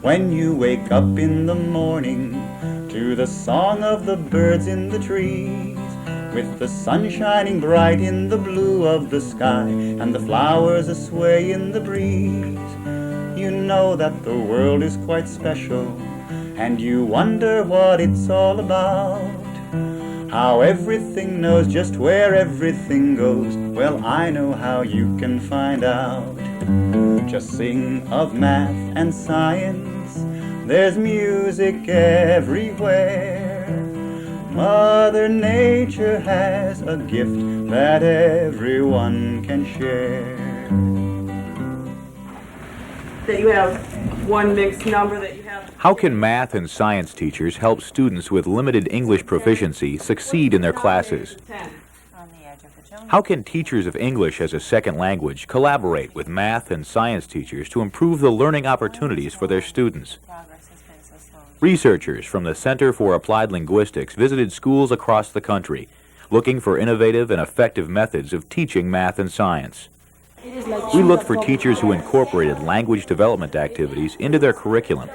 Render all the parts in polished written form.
when you wake up in the morning to the song of the birds in the trees, with the sun shining bright in the blue of the sky and the flowers a-sway in the breeze. You know that the world is quite special, and you wonder what it's all about. How everything knows just where everything goes. Well, I know how you can find out. Just sing of math and science, there's music everywhere. Mother Nature has a gift that everyone can share. That you have one mixed number that you have. How can math and science teachers help students with limited English proficiency succeed in their classes? How can teachers of English as a second language collaborate with math and science teachers to improve the learning opportunities for their students? Researchers from the Center for Applied Linguistics visited schools across the country, looking for innovative and effective methods of teaching math and science. We looked for teachers who incorporated language development activities into their curriculum,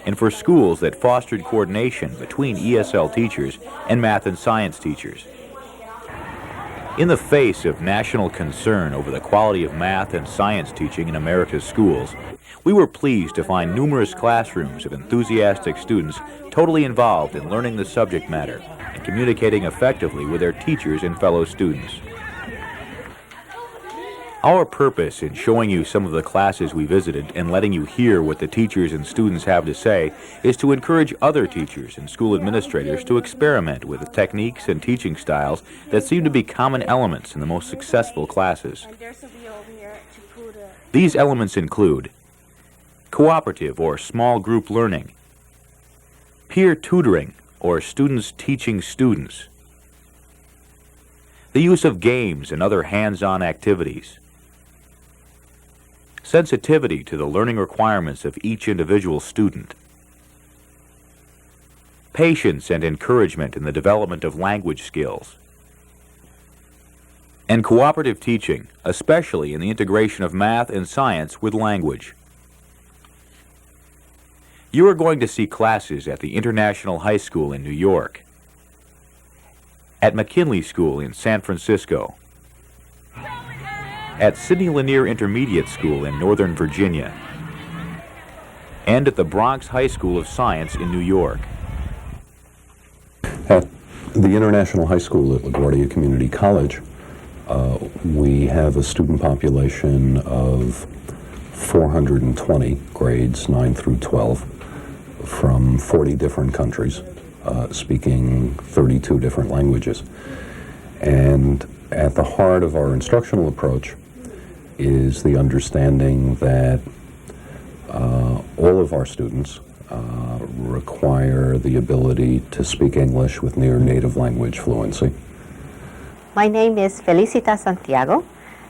and for schools that fostered coordination between ESL teachers and math and science teachers. In the face of national concern over the quality of math and science teaching in America's schools, we were pleased to find numerous classrooms of enthusiastic students totally involved in learning the subject matter and communicating effectively with their teachers and fellow students. Our purpose in showing you some of the classes we visited and letting you hear what the teachers and students have to say is to encourage other teachers and school administrators to experiment with the techniques and teaching styles that seem to be common elements in the most successful classes. These elements include cooperative or small group learning, peer tutoring or students teaching students, the use of games and other hands-on activities, sensitivity to the learning requirements of each individual student, patience and encouragement in the development of language skills, and cooperative teaching, especially in the integration of math and science with language. You are going to see classes at the International High School in New York, at McKinley School in San Francisco, at Sidney Lanier Intermediate School in Northern Virginia, and at the Bronx High School of Science in New York. At the International High School at LaGuardia Community College, we have a student population of 420 grades 9 through 12 from 40 different countries, speaking 32 different languages. And at the heart of our instructional approach is the understanding that all of our students require the ability to speak English with near native language fluency. My name is Felicita Santiago,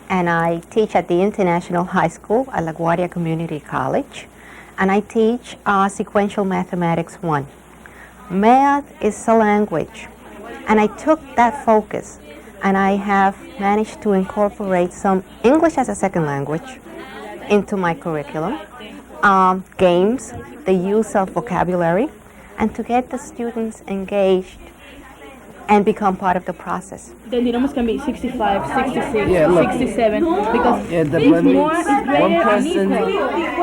and I teach at the International High School at LaGuardia Community College, and I teach Sequential Mathematics 1. Math is a language, and I took that focus, and I have managed to incorporate some English as a second language into my curriculum, games, the use of vocabulary, and to get the students engaged and become part of the process. The numbers can be 65, 66, Yeah, look. 67, because Yeah, the this one more is greater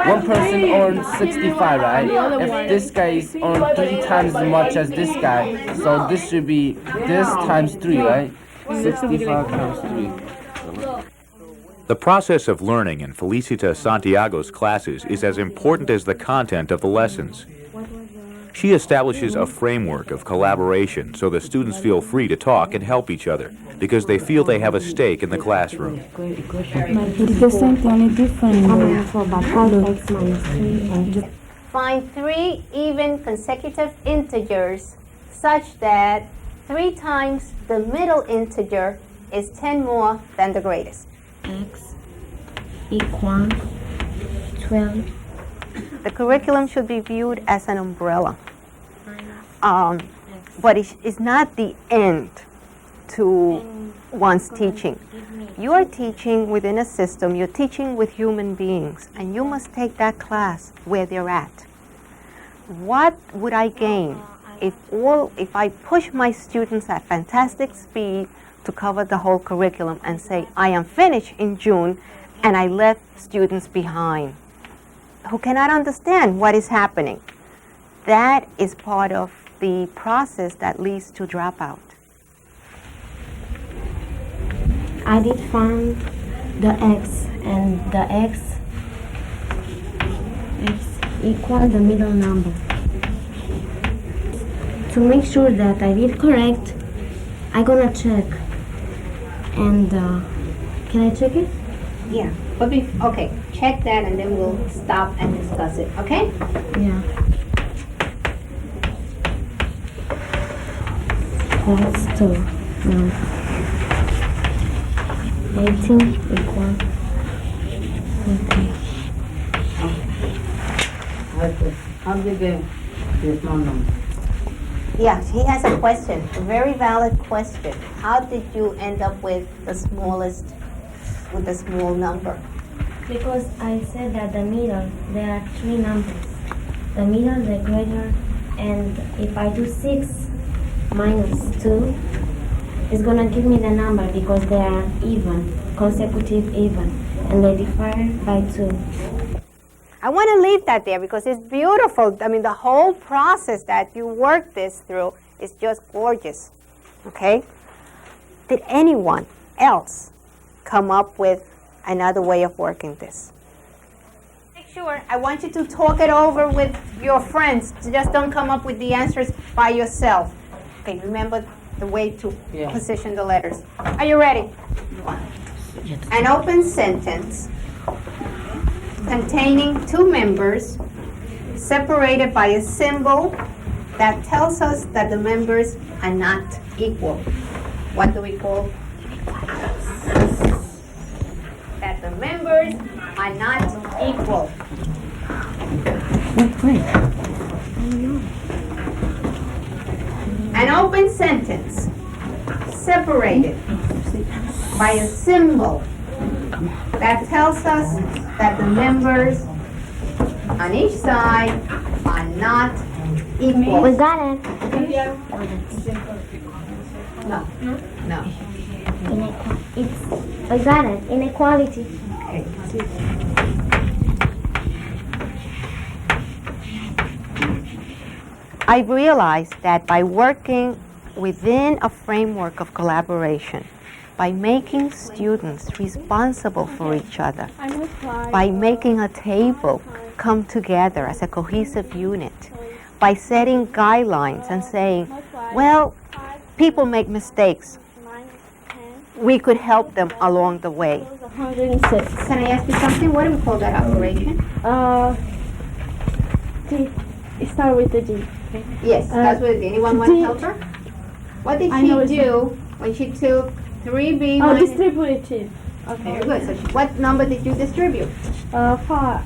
one person earns 65, right? If this guy is earned 3 times as much as this guy, so this should be this times 3, right? 65 times 3. The process of learning in Felicita Santiago's classes is as important as the content of the lessons. She establishes a framework of collaboration so the students feel free to talk and help each other because they feel they have a stake in the classroom. It's the same thing, only different. Find 3 even consecutive integers such that 3 times the middle integer is 10 more than the greatest. X equals 12. The curriculum should be viewed as an umbrella. But it's not the end to one's teaching. You are teaching within a system, you're teaching with human beings, and you must take that class where they're at. what would I gain if I push my students at fantastic speed to cover the whole curriculum and say, I am finished in June, and I left students behind who cannot understand what is happening? That is part of the process that leads to dropout. I did find the x, and the x equal the middle number. To make sure that I did correct, I'm gonna check. And can I check it? Yeah, but okay, check that and then we'll stop and discuss it, okay? Yeah. That's 2. No. 18 equal 20. How did the small number? Yeah, he has a question, a very valid question. How did you end up with the small number? Because I said that the middle, there are 3 numbers. The middle, the greater, and if I do 6 minus 2, it's gonna give me the number because they are even, consecutive even, and they divide by 2. I want to leave that there because it's beautiful. I mean, the whole process that you work this through is just gorgeous, okay? Did anyone else come up with another way of working this? Make sure, I want you to talk it over with your friends. Just don't come up with the answers by yourself. Okay, remember the way to position the letters. Are you ready? An open sentence containing 2 members separated by a symbol that tells us that the members are not equal. What do we call that the members are not equal? An open sentence separated by a symbol that tells us that the members on each side are not equal. We got it. No. I got it. Inequality. Okay. I realized that by working within a framework of collaboration, by making students responsible for each other, by making a table come together as a cohesive unit, by setting guidelines and saying, well, people make mistakes. We could help them along the way. 106. Can I ask you something? What do we call that operation? It starts with the G. Yes, that's what it is. Anyone want to help her? What did she do when she took 3B minus... distributive. Okay, very good. So what number did you distribute? 5.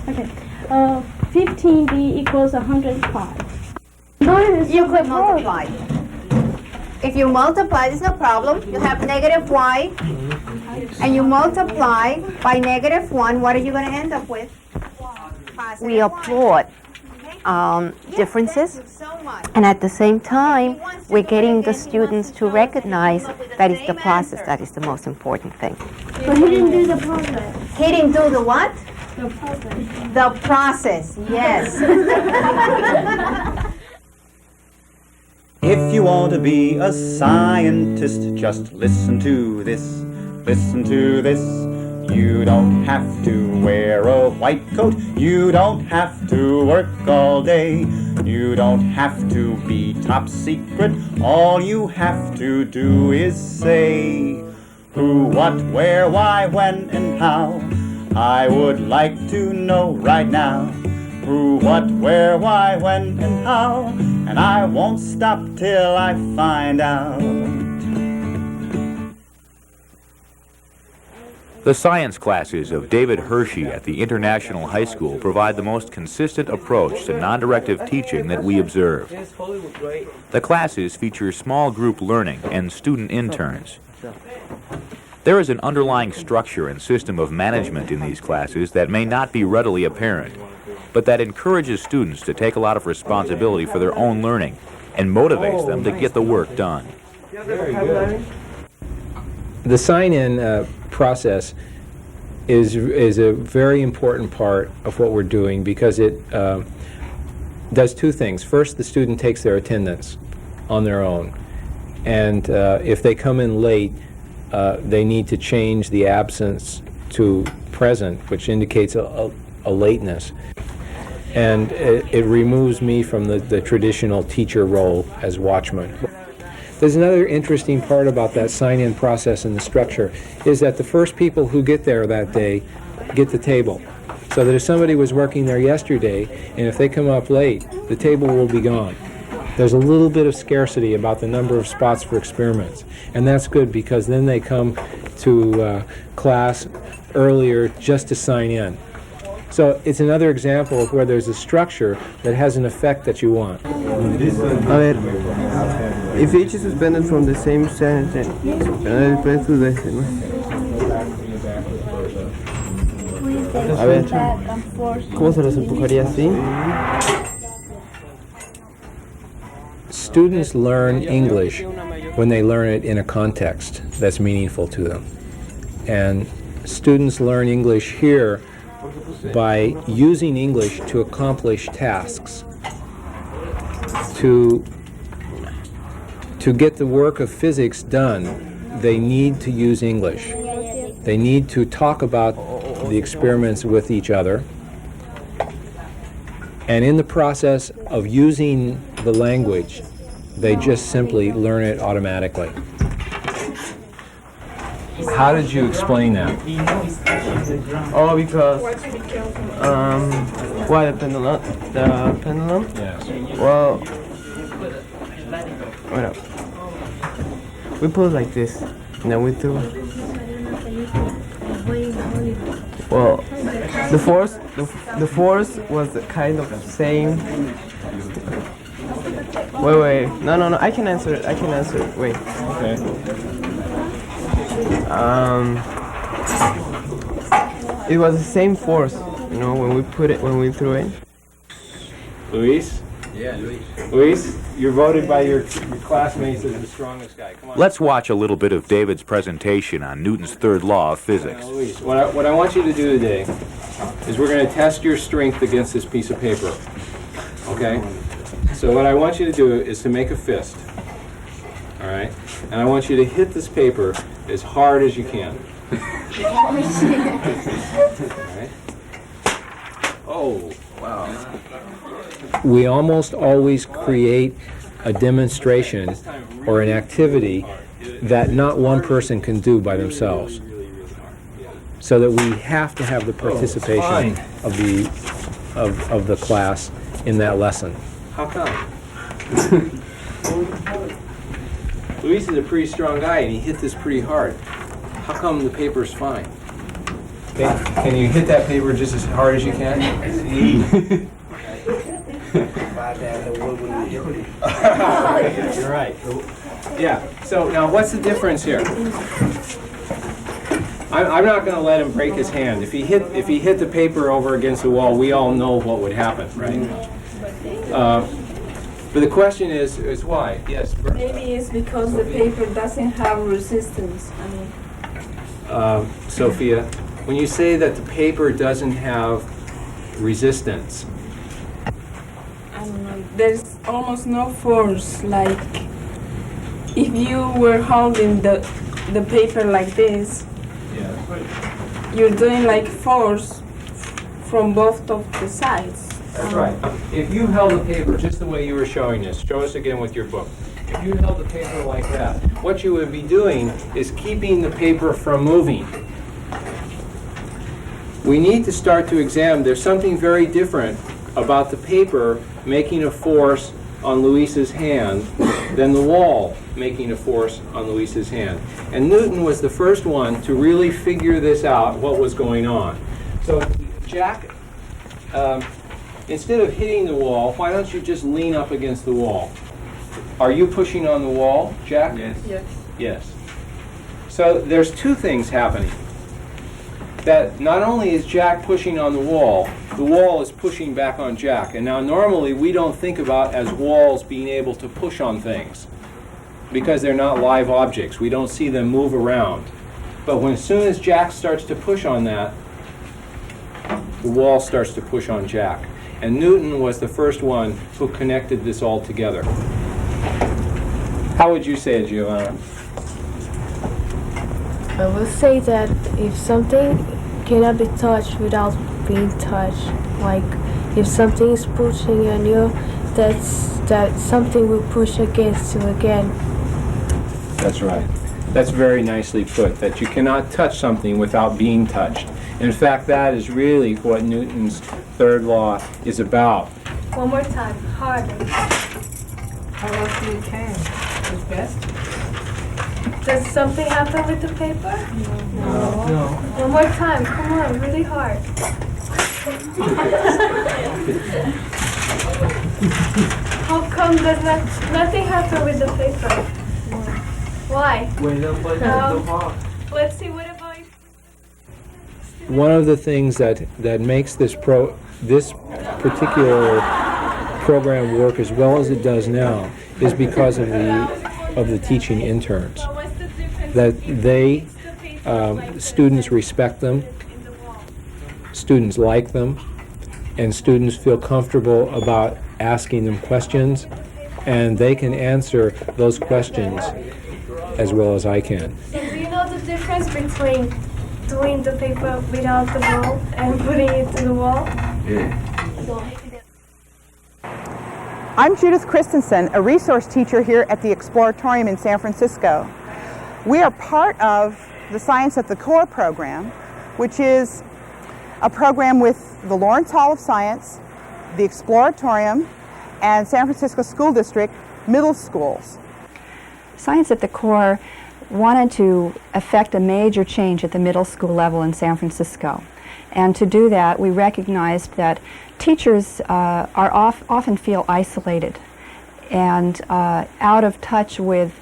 Okay. 15B equals 105. You could multiply. If you multiply, there's no problem. You have negative y, and you multiply by negative 1. What are you going to end up with? We applaud differences, and at the same time, we're getting the students to recognize that it's the process that is the most important thing. But he didn't do the process. He didn't do the what? The process. The process, yes. If you want to be a scientist, just listen to this, listen to this. You don't have to wear a white coat, you don't have to work all day, you don't have to be top secret, all you have to do is say who, what, where, why, when, and how. I would like to know right now who, what, where, why, when, and how, and I won't stop till I find out. The science classes of David Hershey at the International High School provide the most consistent approach to non-directive teaching that we observe. The classes feature small group learning and student interns. There is an underlying structure and system of management in these classes that may not be readily apparent, but that encourages students to take a lot of responsibility for their own learning and motivates them to get the work done. The sign-in process is a very important part of what we're doing because it does two things. First, the student takes their attendance on their own, and if they come in late, they need to change the absence to present, which indicates a lateness. And it removes me from the traditional teacher role as watchman. There's another interesting part about that sign-in process and the structure is that the first people who get there that day get the table. So that if somebody was working there yesterday, and if they come up late, the table will be gone. There's a little bit of scarcity about the number of spots for experiments. And that's good because then they come to class earlier just to sign in. So it's another example of where there's a structure that has an effect that you want. A ver, if each is suspended from the same sentence, a ver, ¿cómo se los empujaría así? Students learn English when they learn it in a context that's meaningful to them. And students learn English here by using English to accomplish tasks. To get the work of physics done, they need to use English. They need to talk about the experiments with each other. And in the process of using the language, they just simply learn it automatically. How did you explain that? Oh, because why the pendulum? The pendulum? Yes. Well, wait up. We put it like this, and then we threw. Well, the force was the kind of same. Wait. No. I can answer it. Wait. Okay. It was the same force, when we threw it. Luis? Yeah, Luis. Luis, you're voted by your classmates as the strongest guy. Come on. Let's watch a little bit of David's presentation on Newton's third law of physics. Luis, what I want you to do today is we're going to test your strength against this piece of paper. Okay? So what I want you to do is to make a fist. All right? And I want you to hit this paper as hard as you can. All right? Oh, wow. We almost always create a demonstration or an activity that not one person can do by themselves. So that we have to have the participation of the class in that lesson. How come? Luis is a pretty strong guy and he hit this pretty hard. How come the paper's fine? Okay. Can you hit that paper just as hard as you can? You're right. Yeah. So now what's the difference here? I'm not going to let him break his hand. If he hit the paper over against the wall, we all know what would happen, right? But the question is why? Yes. Maybe it's because the paper doesn't have resistance. Sophia, when you say that the paper doesn't have resistance, I don't know. There's almost no force. Like if you were holding the paper like this, you're doing like force from both of the sides. That's right. If you held the paper just the way you were showing us, show us again with your book. If you held the paper like that, what you would be doing is keeping the paper from moving. We need to start to examine, there's something very different about the paper making a force on Luis's hand than the wall making a force on Luis's hand. And Newton was the first one to really figure this out, what was going on. So Jack, instead of hitting the wall, why don't you just lean up against the wall? Are you pushing on the wall, Jack? Yes. Yes. So there's two things happening. That not only is Jack pushing on the wall is pushing back on Jack. And now normally we don't think about as walls being able to push on things because they're not live objects. We don't see them move around. But as soon as Jack starts to push on that, the wall starts to push on Jack. And Newton was the first one who connected this all together. How would you say it, Giovanna? I will say that if something cannot be touched without being touched, like if something is pushing on you, that something will push against you again. That's right. That's very nicely put, that you cannot touch something without being touched. In fact, that is really what Newton's third law is about. One more time, harder. How else do you can? It's best. Does something happen with the paper? No. One more time, come on, really hard. How come does nothing happen with the paper? Why? Let's see, what about you? One of the things that makes this particular program work as well as it does now is because of the teaching interns. That they, students respect them, students like them, and students feel comfortable about asking them questions, and they can answer those questions as well as I can. Do you know the difference between doing the paper without the wall and putting it to the wall? I'm Judith Christensen, a resource teacher here at the Exploratorium in San Francisco. We are part of the Science at the Core program, which is a program with the Lawrence Hall of Science, the Exploratorium, and San Francisco School District middle schools. Science at the Core wanted to effect a major change at the middle school level in San Francisco. And to do that, we recognized that teachers often feel isolated and out of touch with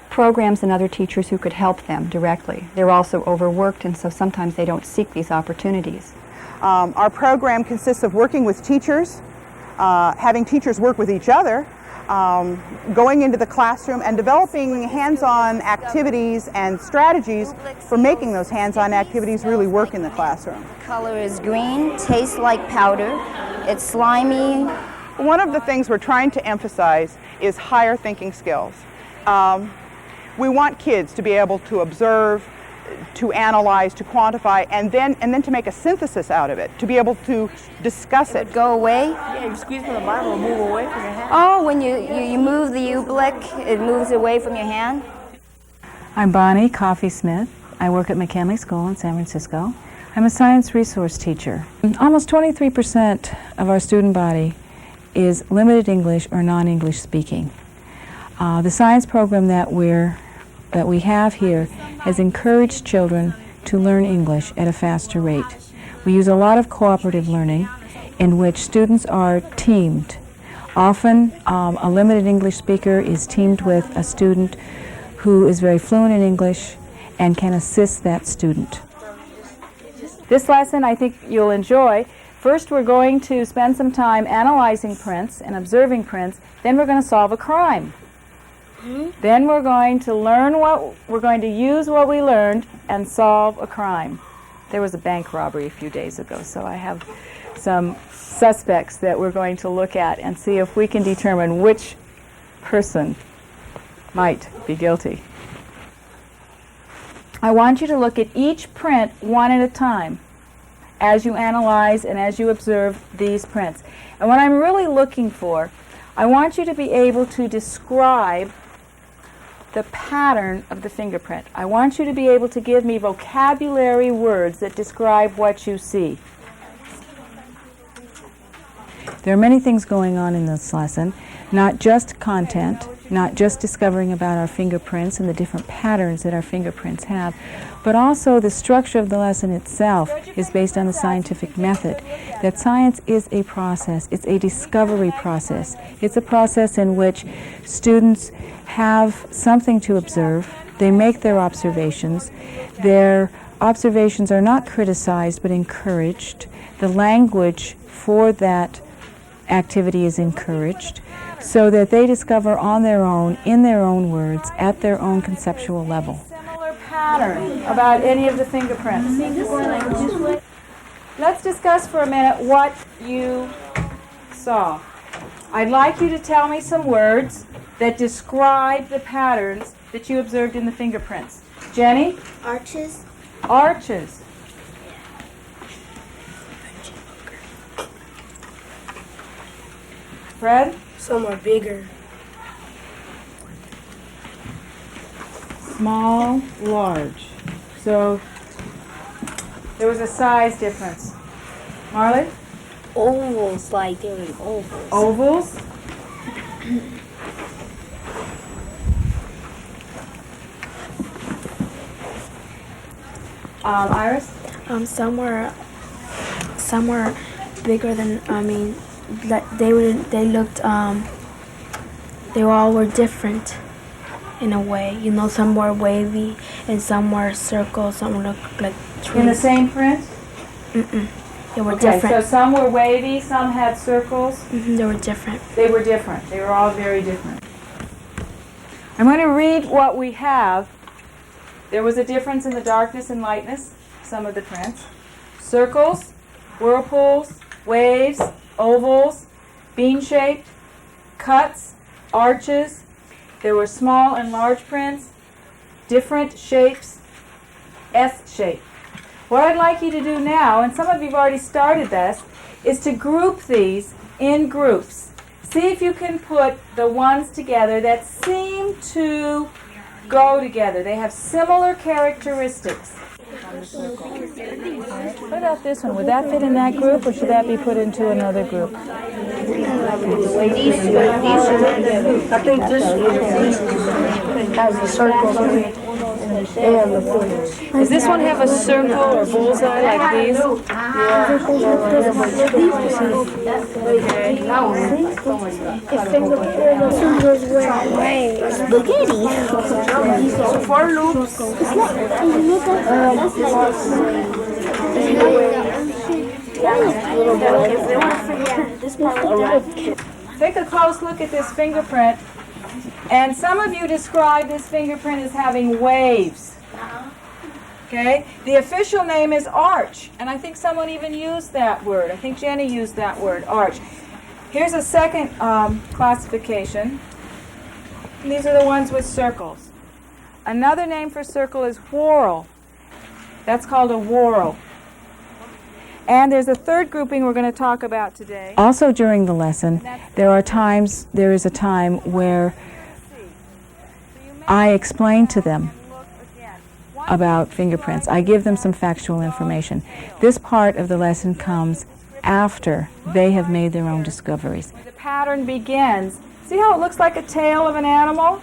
programs and other teachers who could help them directly. They're also overworked, and so sometimes they don't seek these opportunities. Our program consists of working with teachers, having teachers work with each other, going into the classroom and developing hands-on activities and strategies for making those hands-on activities really work in the classroom. Color is green, tastes like powder, it's slimy. One of the things we're trying to emphasize is higher thinking skills. We want kids to be able to observe, to analyze, to quantify, and then to make a synthesis out of it, to be able to discuss it. Go away? Yeah, you squeeze from the bottom and move away from your hand. Oh, when you move the oblique, it moves away from your hand? I'm Bonnie Coffey-Smith. I work at McKinley School in San Francisco. I'm a science resource teacher. Almost 23% of our student body is limited English or non-English speaking. The science program that we have here has encouraged children to learn English at a faster rate. We use a lot of cooperative learning in which students are teamed. Often a limited English speaker is teamed with a student who is very fluent in English and can assist that student. This lesson I think you'll enjoy. First we're going to spend some time analyzing prints and observing prints, then we're going to solve a crime. Then we're going to use what we learned and solve a crime. There was a bank robbery a few days ago, so I have some suspects that we're going to look at and see if we can determine which person might be guilty. I want you to look at each print one at a time as you analyze and as you observe these prints. And what I'm really looking for, I want you to be able to describe the pattern of the fingerprint. I want you to be able to give me vocabulary words that describe what you see. There are many things going on in this lesson. not just content, not just discovering about our fingerprints and the different patterns that our fingerprints have, but also the structure of the lesson itself is based on the scientific method. That science is a process, it's a discovery process. It's a process in which students have something to observe, they make their observations, their observations are not criticized but encouraged, the language for that activity is encouraged, so that they discover on their own, in their own words, at their own conceptual level. Similar pattern about any of the fingerprints. Let's discuss for a minute what you saw. I'd like you to tell me some words that describe the patterns that you observed in the fingerprints. Jenny? Arches. Arches. Fred? Some are bigger. Small, large. So there was a size difference. Marley? Ovals, like they were ovals. Ovals? Iris? Some were bigger than, they all were different in a way. You know, some were wavy and some were circles, some looked like trees. In the same print? They were Okay, different. so some were wavy, some had circles. They were different. They were different. They were all very different. I'm going to read what we have. There was a difference in the darkness and lightness, some of the prints. Circles, whirlpools, waves, ovals, bean-shaped, cuts, arches. There were small and large prints, different shapes, S-shape. What I'd like you to do now, and some of you have already started this, is to group these in groups. See if you can put the ones together that seem to go together. They have similar characteristics. What about this one? Would that fit in that group, or should that be put into another group? I think this has a circle. Does this one have a circle or bullseye like these? Four loops. Take a close look at this fingerprint. And some of you describe this fingerprint as having waves. Okay? The official name is arch, and I think someone even used that word. I think Jenny used that word, arch. Here's a second classification. These are the ones with circles. Another name for circle is whorl. That's called a whorl. And there's a third grouping we're going to talk about today. Also during the lesson, there is a time where I explain to them about fingerprints. I give them some factual information. This part of the lesson comes after they have made their own discoveries. The pattern begins. See how it looks like a tail of an animal?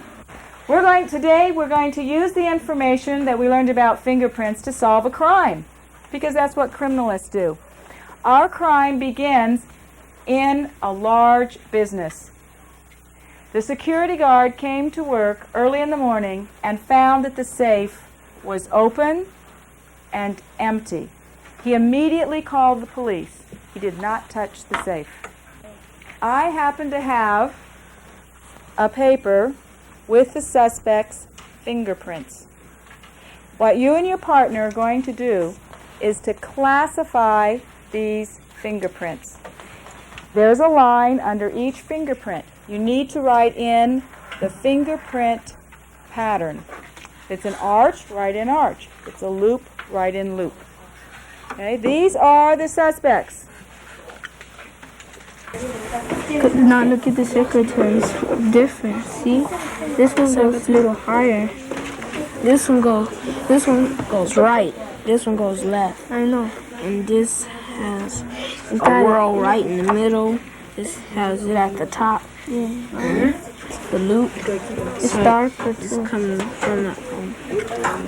Today we're going to use the information that we learned about fingerprints to solve a crime, because that's what criminalists do. Our crime begins in a large business. The security guard came to work early in the morning and found that the safe was open and empty. He immediately called the police. He did not touch the safe. I happen to have a paper with the suspect's fingerprints. What you and your partner are going to do is to classify these fingerprints. There's a line under each fingerprint. You need to write in the fingerprint pattern. If it's an arch, write in arch. If it's a loop, write in loop. Okay, these are the suspects. Now look at the secretaries. Different. See, this one goes a little higher. This one goes right. This one goes left. I know. And this has a whirl right in the middle. This has it at the top. The loop. It's dark. It's coming from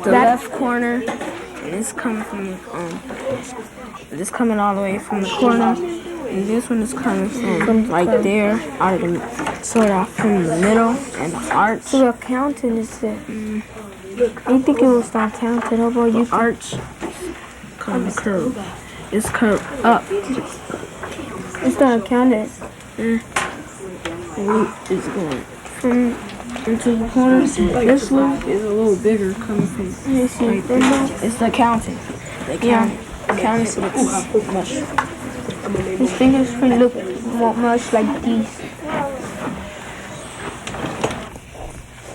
the left corner. And it's coming from it's coming all the way from the corner. And this one is coming from right there, out of the, sort of from the middle and the arch. So the counting is the. I think it will start counting. How about you? Arch. Come curve. It's curved up. It's not counted. The loop is going from into the corner. This loop is a little bigger coming from right there. It's the counting. The counting. The counting so it's much. His fingers look much like these.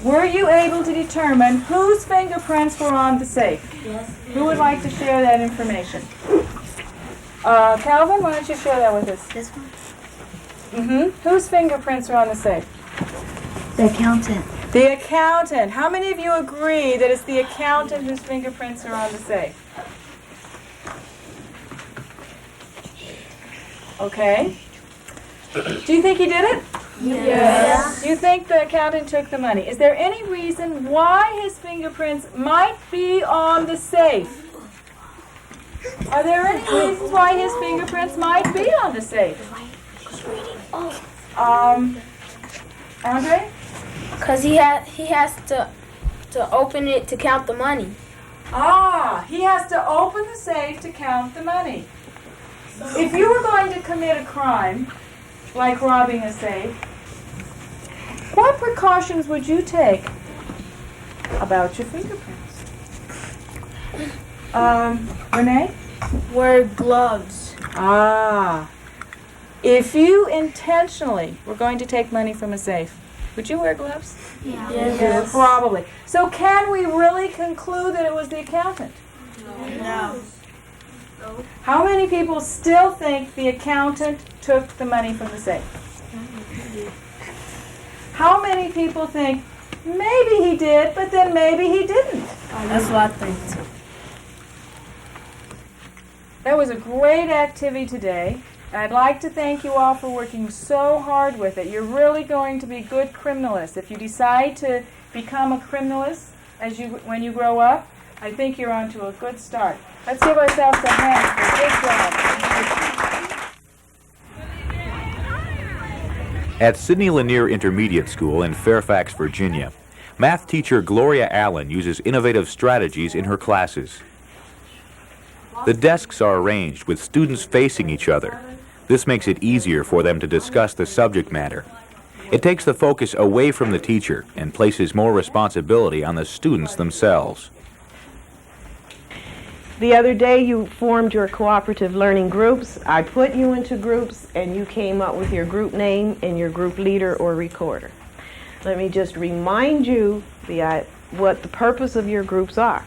Were you able to determine whose fingerprints were on the safe? Yes. Who would like to share that information? Calvin, why don't you share that with us? This one? Whose fingerprints are on the safe? The accountant. The accountant. How many of you agree that it's the accountant whose fingerprints are on the safe? Okay. Do you think he did it? Yes. Do you think the accountant took the money? Is there any reason why his fingerprints might be on the safe? Are there any reasons why his fingerprints might be on the safe? Andre? Because he has to open it to count the money. He has to open the safe to count the money. If you were going to commit a crime, like robbing a safe, what precautions would you take about your fingerprints? Renee? Wear gloves. If you intentionally were going to take money from a safe, would you wear gloves? Yeah. Yes. Probably. So can we really conclude that it was the accountant? No. How many people still think the accountant took the money from the safe? How many people think maybe he did, but then maybe he didn't? That's what I think too. That was a great activity today. I'd like to thank you all for working so hard with it. You're really going to be good criminalists. If you decide to become a criminalist when you grow up, I think you're on to a good start. Let's give ourselves a hand for a good job. At Sidney Lanier Intermediate School in Fairfax, Virginia, math teacher Gloria Allen uses innovative strategies in her classes. The desks are arranged with students facing each other. This makes it easier for them to discuss the subject matter. It takes the focus away from the teacher and places more responsibility on the students themselves. The other day you formed your cooperative learning groups. I put you into groups and you came up with your group name and your group leader or recorder. Let me just remind you what the purpose of your groups are.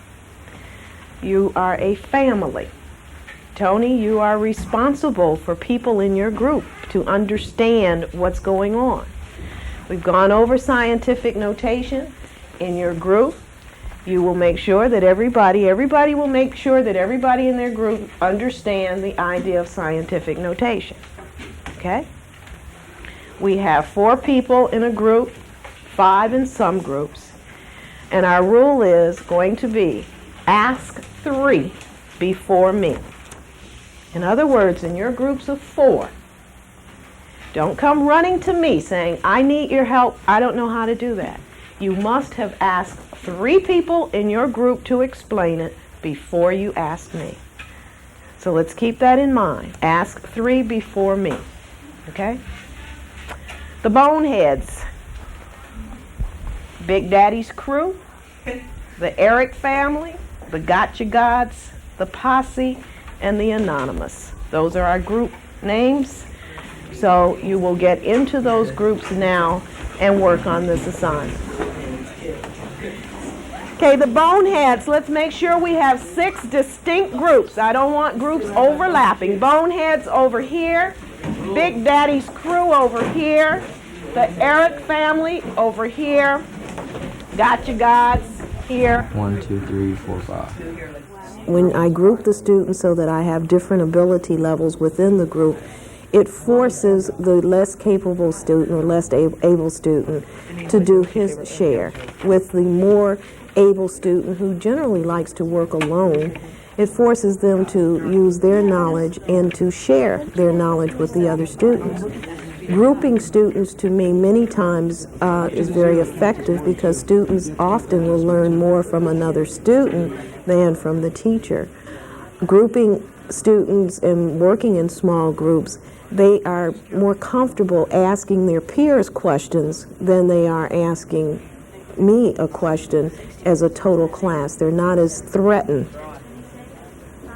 You are a family. Tony, you are responsible for people in your group to understand what's going on. We've gone over scientific notation in your group. You will make sure that everybody will make sure that everybody in their group understand the idea of scientific notation. Okay? We have 4 people in a group, 5 in some groups, and our rule is going to be ask 3 before me. In other words, in your groups of 4, don't come running to me saying, I need your help, I don't know how to do that. You must have asked 3 people in your group to explain it before you ask me. So let's keep that in mind. Ask 3 before me. Okay? The Boneheads. Big Daddy's crew. The Eric family. The Gotcha Gods. The Posse. And the Anonymous. Those are our group names. So you will get into those groups now and work on this assignment. Okay, the Boneheads, let's make sure we have 6 distinct groups. I don't want groups overlapping. Boneheads over here, Big Daddy's crew over here, the Eric family over here, Gotcha Gods here. 1, 2, 3, 4, 5. When I group the students so that I have different ability levels within the group, it forces the less capable student or less able student to do his share. With the more able student who generally likes to work alone, it forces them to use their knowledge and to share their knowledge with the other students. Grouping students, to me, many times is very effective because students often will learn more from another student than from the teacher. Grouping students and working in small groups, they are more comfortable asking their peers questions than they are asking me a question as a total class. They're not as threatened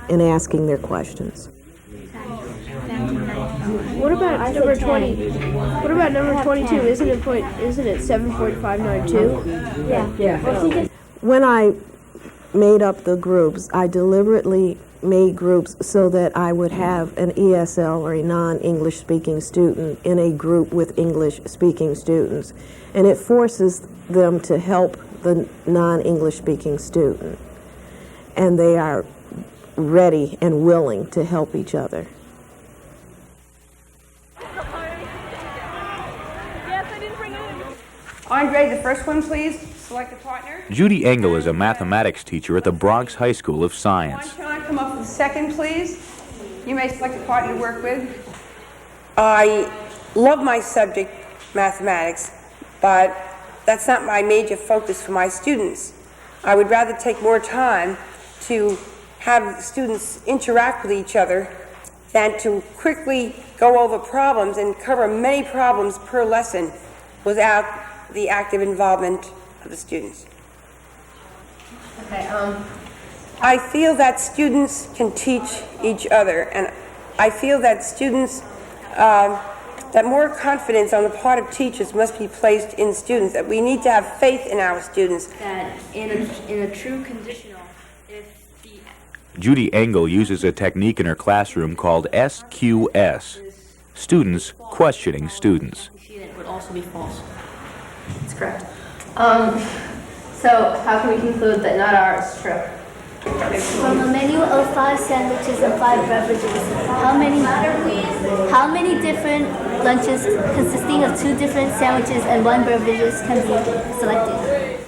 in asking their questions. What about number 20? What about number 22? Isn't it 7.4592? Yeah. When I made up the groups, I deliberately made groups so that I would have an ESL or a non-English speaking student in a group with English speaking students. And it forces them to help the non-English speaking student. And they are ready and willing to help each other. Andre, the first one, please. Select a partner. Judy Engel is a mathematics teacher at the Bronx High School of Science. Sean, come up with the second, please. You may select a partner to work with. I love my subject, mathematics, but that's not my major focus for my students. I would rather take more time to have students interact with each other than to quickly go over problems and cover many problems per lesson without the active involvement of the students. Okay, I feel that students can teach each other, and I feel that students, that more confidence on the part of teachers must be placed in students, that we need to have faith in our students. that in a true conditional, if the Judy Engel uses a technique in her classroom called SQS, students questioning students. antecedent would also be false. That's correct. So how can we conclude that not R is true? From a menu of 5 sandwiches and 5 beverages, how many different lunches consisting of 2 different sandwiches and 1 beverages can be selected?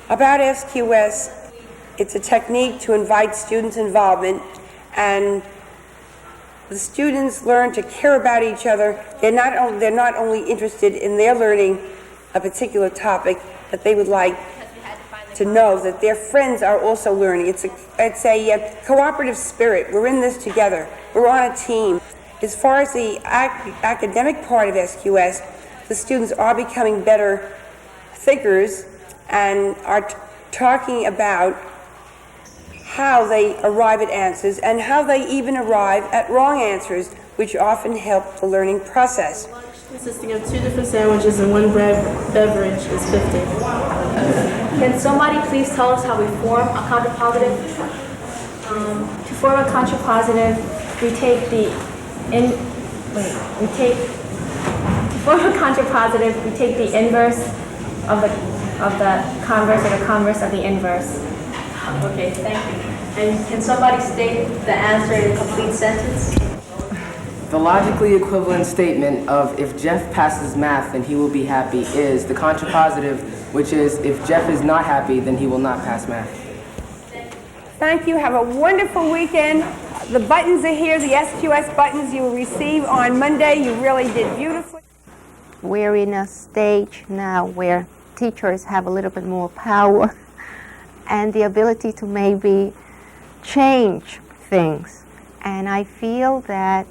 About SQS, it's a technique to invite students' involvement, and the students learn to care about each other. They're not only interested in their learning a particular topic, but they would like to know that their friends are also learning. It's a cooperative spirit. We're in this together. We're on a team. As far as the academic part of SQS, the students are becoming better thinkers and are talking about how they arrive at answers and how they even arrive at wrong answers, which often help the learning process. Consisting of 2 different sandwiches and 1 beverage is 50. Can somebody please tell us how we form a contrapositive? To form a contrapositive, we take the inverse of the converse or the converse of the inverse. Okay, thank you. And can somebody state the answer in a complete sentence? The logically equivalent statement of if Jeff passes math, then he will be happy is the contrapositive, which is if Jeff is not happy, then he will not pass math. Thank you. Have a wonderful weekend. The buttons are here, the SQS buttons you will receive on Monday. You really did beautifully. We're in a stage now where teachers have a little bit more power and the ability to maybe change things. And I feel that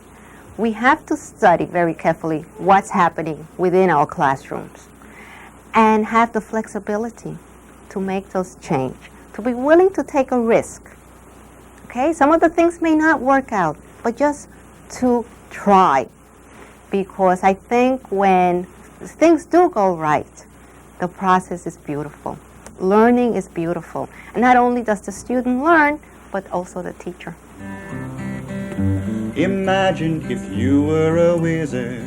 we have to study very carefully what's happening within our classrooms and have the flexibility to make those change, to be willing to take a risk. Okay, some of the things may not work out, but just to try. Because I think when things do go right, the process is beautiful. Learning is beautiful. And not only does the student learn, but also the teacher. Imagine if you were a wizard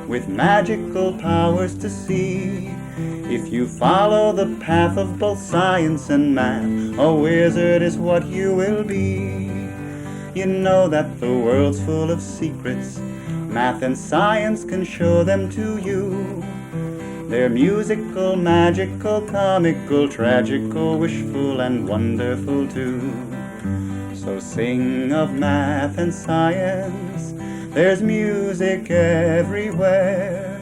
with magical powers to see. If you follow the path of both science and math, a wizard is what you will be. You know that the world's full of secrets. Math and science can show them to you. They're musical, magical, comical, tragical, wishful, and wonderful too. So sing of math and science, there's music everywhere.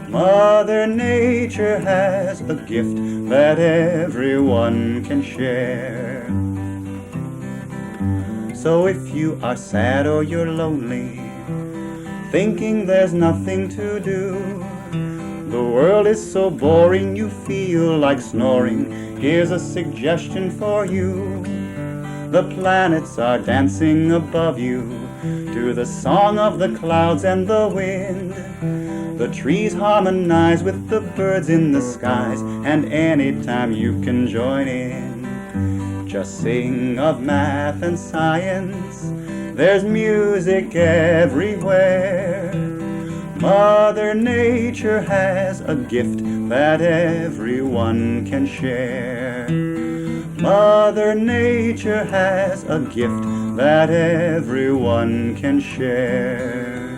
Mother Nature has a gift that everyone can share. So if you are sad or you're lonely, thinking there's nothing to do, the world is so boring you feel like snoring, here's a suggestion for you. The planets are dancing above you to the song of the clouds and the wind. The trees harmonize with the birds in the skies, and anytime you can join in. Just sing of math and science, there's music everywhere. Mother Nature has a gift that everyone can share. Mother Nature has a gift that everyone can share.